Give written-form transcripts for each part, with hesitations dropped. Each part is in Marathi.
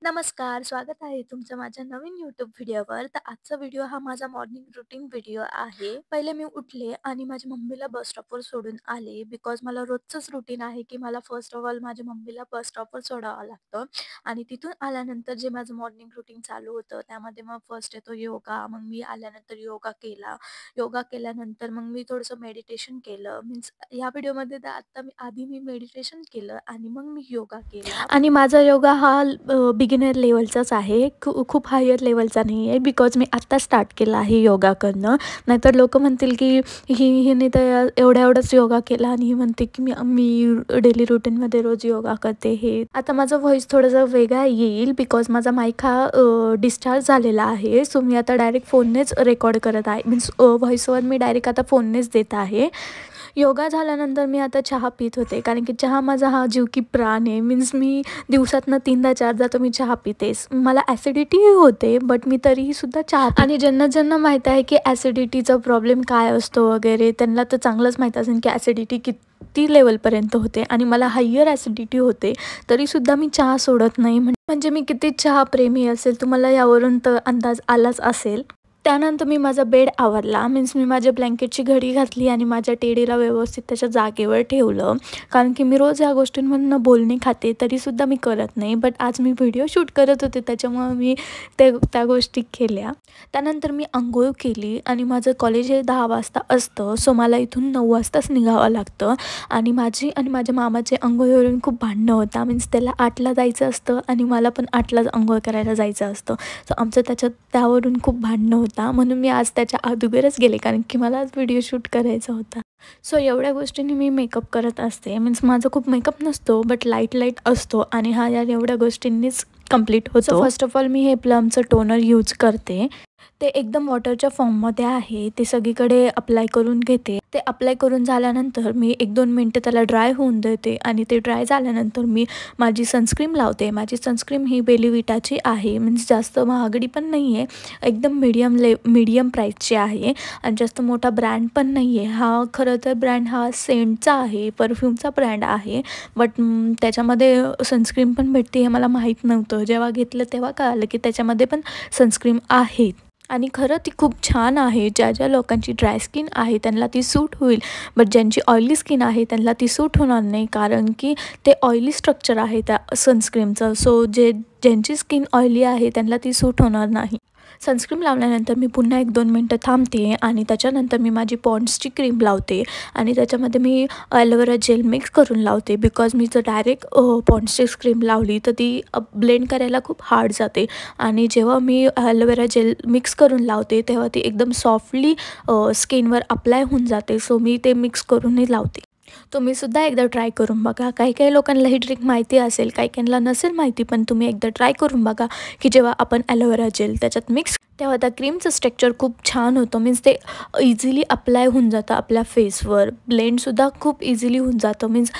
नमस्कार, स्वागत आहे तुमचं माझ्या नवीन YouTube व्हिडिओवर. तर आजचा व्हिडिओ हा माझा मॉर्निंग रुटीन व्हिडिओ आहे. पहिले मी उठले आणि माझ्या मम्मीला बस स्टॉपवर सोडून आले. बिकॉज मला रोजचंच रुटीन आहे, की मला फर्स्ट ऑफ ऑल माझ्या मम्मीला बस स्टॉपवर सोडावं लागतं आणि तिथून आल्यानंतर जे माझं मॉर्निंग रुटीन चालू होतं, त्यामध्ये मग फर्स्ट येतो योगा. मग मी आल्यानंतर योगा केला. योगा केल्यानंतर मग मी थोडंसं मेडिटेशन केलं. मीन्स ह्या व्हिडिओमध्ये तर आता आधी मी मेडिटेशन केलं आणि मग मी योगा केला आणि माझा योगा हा बिगिनर लेव्हलचाच आहे. खूप हायर लेव्हलचा नाही आहे. बिकॉज मी आत्ता स्टार्ट केला आहे योगा करणं. नाहीतर लोकं म्हणतील की हिने तर एवढाच योगा केला आणि ही म्हणते की मी डेली रुटीनमध्ये रोज योगा करते. हे आता माझा व्हॉईस थोडासा वेगळा येईल बिकॉज माझा माईक हा डिस्चार्ज झालेला आहे. सो मी आता डायरेक्ट फोननेच रेकॉर्ड करत आहे. मीन्स व्हॉईसवर मी डायरेक्ट आता फोननेच देत आहे. योगा झाल्यानंतर मी आता चहा पीत होते, कारण की चहा माझा हा जीव की प्राण आहे. मीन्स मी दिवसातनं 3दा 4दा तर मी चहा पितेच. मला ॲसिडिटीही होते, बट मी तरीही सुद्धा चहा आणि ज्यांना माहीत आहे की ॲसिडिटीचा प्रॉब्लेम काय असतो वगैरे, त्यांना तर चांगलंच माहीत असेल की ॲसिडिटी किती लेवलपर्यंत होते आणि मला हायर ॲसिडिटी होते. तरीसुद्धा मी चहा सोडत नाही. म्हणजे मी किती चहाप्रेमी असेल, तुम्हाला यावरून तर अंदाज आलाच असेल. त्यानंतर मी माझा बेड आवरला. मीन्स मी माझ्या ब्लँकेटची घडी घातली आणि माझ्या टेडीला व्यवस्थित त्याच्या जागेवर ठेवलं. कारण की मी रोज ह्या गोष्टींमधून बोलणे खाते, तरीसुद्धा मी करत नाही. बट आज मी व्हिडिओ शूट करत होते, त्याच्यामुळं मी त्या गोष्टी केल्या. त्यानंतर मी अंघोळ केली आणि माझं कॉलेज हे 10 वाजता असतं. सो मला इथून 9 वाजताच निघावं लागतं आणि माझी आणि माझ्या मामाचे अंघोळीवरून खूप भांडणं होता. मीन्स त्याला 8ला जायचं असतं आणि मला पण 8लाच अंघोळ करायला जायचं असतं. सो आमचं त्यावरून खूप भांडणं होतं. म्हणून मी आज त्याच्या अगोदरच गेले, कारण की मला आज व्हिडिओ शूट करायचा होता. सो एवढ्या गोष्टींनी मी मेकअप करत असते. मीन्स माझा खूप मेकअप नसतो, बट लाईट असतो आणि हा या एवढ्या गोष्टींनीच कंप्लीट होतो. फर्स्ट ऑफ ऑल मी हे प्लमचं टोनर यूज करते. ते एकदम वॉटरच्या फॉर्ममध्ये आहे. ते सगळीकडे अप्लाय करून घेते. ते अप्लाय करून झाल्यानंतर मी 1-2 मिनटं त्याला ड्राय होऊन देते आणि ते ड्राय झाल्यानंतर मी माझी सनस्क्रीम लावते. माझी सनस्क्रीम ही बेलीविटाची आहे. मीन्स जास्त महागडी पण नाही आहे, एकदम मीडियम प्राईसची आहे आणि जास्त मोठा ब्रँड पण नाही आहे. हा खरं तर ब्रँड हा सेंटचा आहे, परफ्यूमचा ब्रँड आहे. बट त्याच्यामध्ये सनस्क्रीम पण भेटते हे मला माहीत नव्हतं. जेव्हा घेतलं तेव्हा कळालं की त्याच्यामध्ये पण सनस्क्रीम आहे आणि खरं ती खूप छान आहे. ज्या लोकांची ड्राय स्किन आहे त्यांना ती सूट होईल, बट ज्यांची ऑइली स्किन आहे त्यांना ती सूट होणार नाही, कारण की ते ऑइली स्ट्रक्चर आहे त्या सनस्क्रीमचं. सो ज्यांची स्किन ऑइली आहे त्यांना ती सूट होणार नाही. सनस्क्रीम लावल्यानंतर मी पुन्हा 1-2 मिनटं थांबते आणि त्याच्यानंतर मी माझी पॉन्ड्सची क्रीम लावते आणि त्याच्यामध्ये मी ॲलोवेरा जेल मिक्स करून लावते. बिकॉज मी जर डायरेक्ट पॉन्ड्सची क्रीम लावली तर ती ब्लेंड करायला खूप हार्ड जाते आणि जेव्हा मी ॲलोवेरा जेल मिक्स करून लावते तेव्हा ती एकदम सॉफ्टली स्किनवर अप्लाय होऊन जाते. सो मी ते मिक्स करूनही लावते. तुम्हीसुद्धा एकदा ट्राय करून बघा. काही लोकांना ही ट्रिक माहिती असेल, काहींना नसेल माहिती, पण तुम्ही एकदा ट्राय करून बघा की जेव्हा आपण ॲलोवेरा जेल त्याच्यात मिक्स तेव्हा त्या क्रीमचं स्ट्रक्चर खूप छान होतं. मीन्स ते इझिली अप्लाय होऊन जातं आपल्या फेसवर. ब्लेंडसुद्धा खूप इझिली होऊन जातं. मीन्स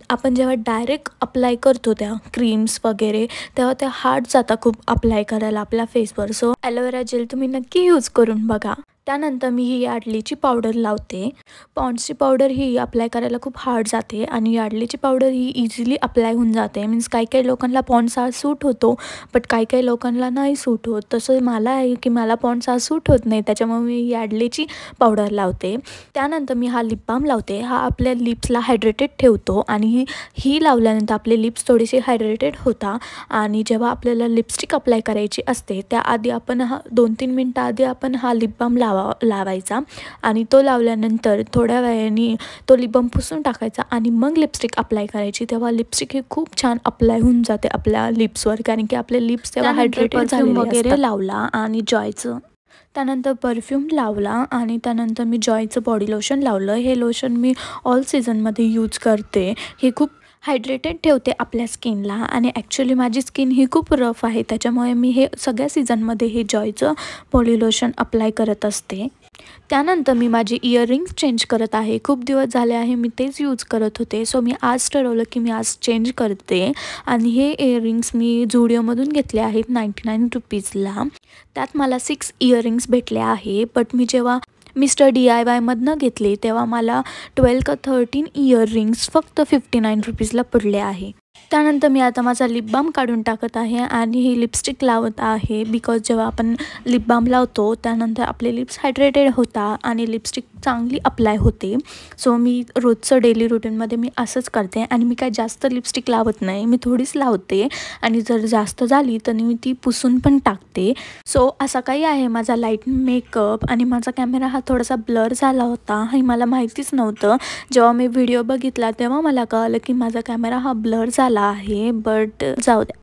आपण जेव्हा डायरेक्ट अप्लाय करतो त्या क्रीम्स वगैरे, तेव्हा त्या हार्ड जातात खूप अप्लाय करायला आपल्या फेसवर. सो ॲलोवेरा जेल तुम्ही नक्की यूज करून बघा. त्यानंतर मी ही यार्डलीची पावडर लावते. पॉन्ड्सची पावडर ही अप्लाय करायला खूप हार्ड जाते आणि यार्डलीची पावडर ही इझिली अप्लाय होऊन जाते. मीन्स काही लोकांना पॉन्ड्स हा सूट होतो, बट काही लोकांना नाही सूट होत. तसं मला आहे की मला पॉन्ड्स हा सूट होत नाही, त्याच्यामुळे मी यार्डलीची पावडर लावते. त्यानंतर मी हा लिप बाम लावते. हा आपल्या लिप्सला हायड्रेटेड ठेवतो आणि ही लावल्यानंतर आपले लिप्स थोडेसे हायड्रेटेड होता आणि जेव्हा आपल्याला लिपस्टिक अप्लाय करायची असते त्याआधी आपण 2-3 मिनटं आधी आपण हा लिप बाम लावायचा आणि तो लावल्यानंतर थोड्या वेळाने तो लिप बाम पुसून टाकायचा आणि मग लिपस्टिक अप्लाय करायची. तेव्हा लिपस्टिक ही खूप छान अप्लाय होऊन जाते आपल्या लिप्सवर, कारण की आपले लिप्स तेव्हा हायड्रेटेड झालेले वगैरे लावला आणि त्यानंतर परफ्यूम लावला आणि त्यानंतर मी जॉयचं बॉडी लोशन लावलं. हे लोशन मी ऑल सीझनमध्ये यूज करते. हे खूप हायड्रेटेड ठेवते आपल्या स्किनला आणि ॲक्च्युली माझी स्किन ही खूप रफ आहे, त्याच्यामुळे मी हे सगळ्या सीझनमध्ये हे जॉयचं बॉडी लोशन अप्लाय करत असते. त्यानंतर मी माझी इयरिंग्स चेंज करत आहे. खूप दिवस झाले आहे मी तेच यूज करत होते. सो मी आज ठरवलं की मी आज चेंज करते आणि हे इयरिंग्स मी झुडिओमधून घेतले आहेत 99 रुपीजला. त्यात मला 6 इयरिंग्स भेटले आहे. बट मी जेव्हा मिस्टर DIYमधनं घेतले तेव्हा मला 12 का 13 इयरिंग्स फक्त 59 रुपीजला पडले आहे. त्यानंतर मी आता माझा लिप बाम काढून टाकत आहे आणि ही लिपस्टिक लावत आहे बिकॉज जेव्हा आपण लिप बाम लावतो त्यानंतर आपले लिप्स हायड्रेटेड होतात आणि लिपस्टिक चांगली अप्लाय होते. सो मी रोजचं डेली रुटीनमध्ये मी असंच करते आणि मी काय जास्त लिपस्टिक लावत नाही, मी थोडीच लावते आणि जर जास्त झाली तर मी ती पुसून पण टाकते. सो असा काही आहे माझा लाईट मेकअप आणि माझा कॅमेरा हा थोडासा ब्लर झाला होता हे मला माहितीच नव्हतं. जेव्हा मी व्हिडिओ बघितला तेव्हा मला कळलं की माझा कॅमेरा हा ब्लर झाला आहे, बट जाऊ द्या.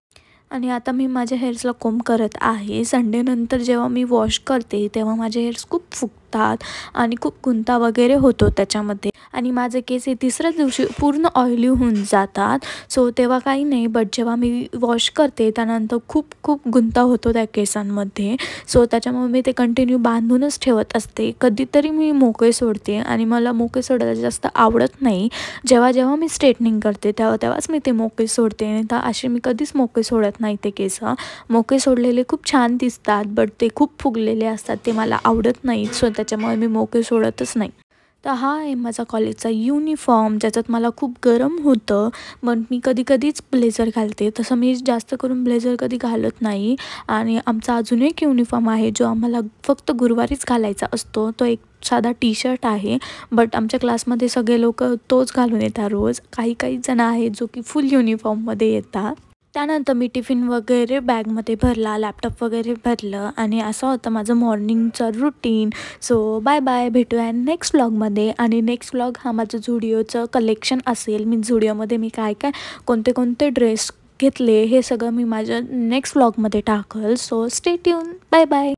आणि आता मी माझ्या हेअर्सला कोंब करत आहे. संडेनंतर जेव्हा मी वॉश करते तेव्हा माझे हेअर्स खूप फुगतात आणि खूप गुंता वगैरे होतो त्याच्यामध्ये आणि माझे केस हे तिसऱ्याच दिवशी पूर्ण ऑइली होऊन जातात. सो तेव्हा काही नाही, बट जेव्हा मी वॉश करते त्यानंतर खूप खूप गुंता होतो त्या केसांमध्ये. सो त्याच्यामुळे मी ते कंटिन्यू बांधूनच ठेवत असते. कधीतरी मी मोकळे सोडते आणि मला मोकळे सोडायला जास्त आवडत नाही. जेव्हा जेव्हा मी स्ट्रेटनिंग करते तेव्हाच मी ते मोकळे सोडते, नाही तर असे मी कधीच मोकळे सोडत नाही ते केस. मोकळे सोडलेले खूप छान दिसतात, बट ते खूप फुगलेले असतात, ते मला आवडत नाही. सो त्याच्यामुळे मी मोकळे सोडतच नाही. तर हा आहे माझा कॉलेजचा युनिफॉर्म, ज्याच्यात मला खूप गरम होतं, पण मी कधीच ब्लेझर घालते. तसं मी जास्त करून ब्लेझर कधी घालत नाही. आणि आमचा अजून एक युनिफॉर्म आहे जो आम्हाला फक्त गुरुवारीच घालायचा असतो. तो एक साधा टी-शर्ट आहे, बट आमच्या क्लासमध्ये सगळे लोक तोच घालून येतात रोज. काही जण आहेत जो की फुल युनिफॉर्ममध्ये येतात. त्यानंतर मी टिफिन वगैरे बॅगमध्ये भरला, लॅपटॉप वगैरे भरलं आणि असं होतं माझं मॉर्निंगचं रुटीन. सो बाय बाय, भेटूया नेक्स्ट व्लॉगमध्ये. आणि नेक्स्ट व्लॉग हा माझं झुडिओचं कलेक्शन असेल. मी झुडिओमध्ये मी काय कोणते ड्रेस घेतले हे सगळं मी माझ्या नेक्स्ट व्लॉगमध्ये टाकल. So stay tune. Bye bye.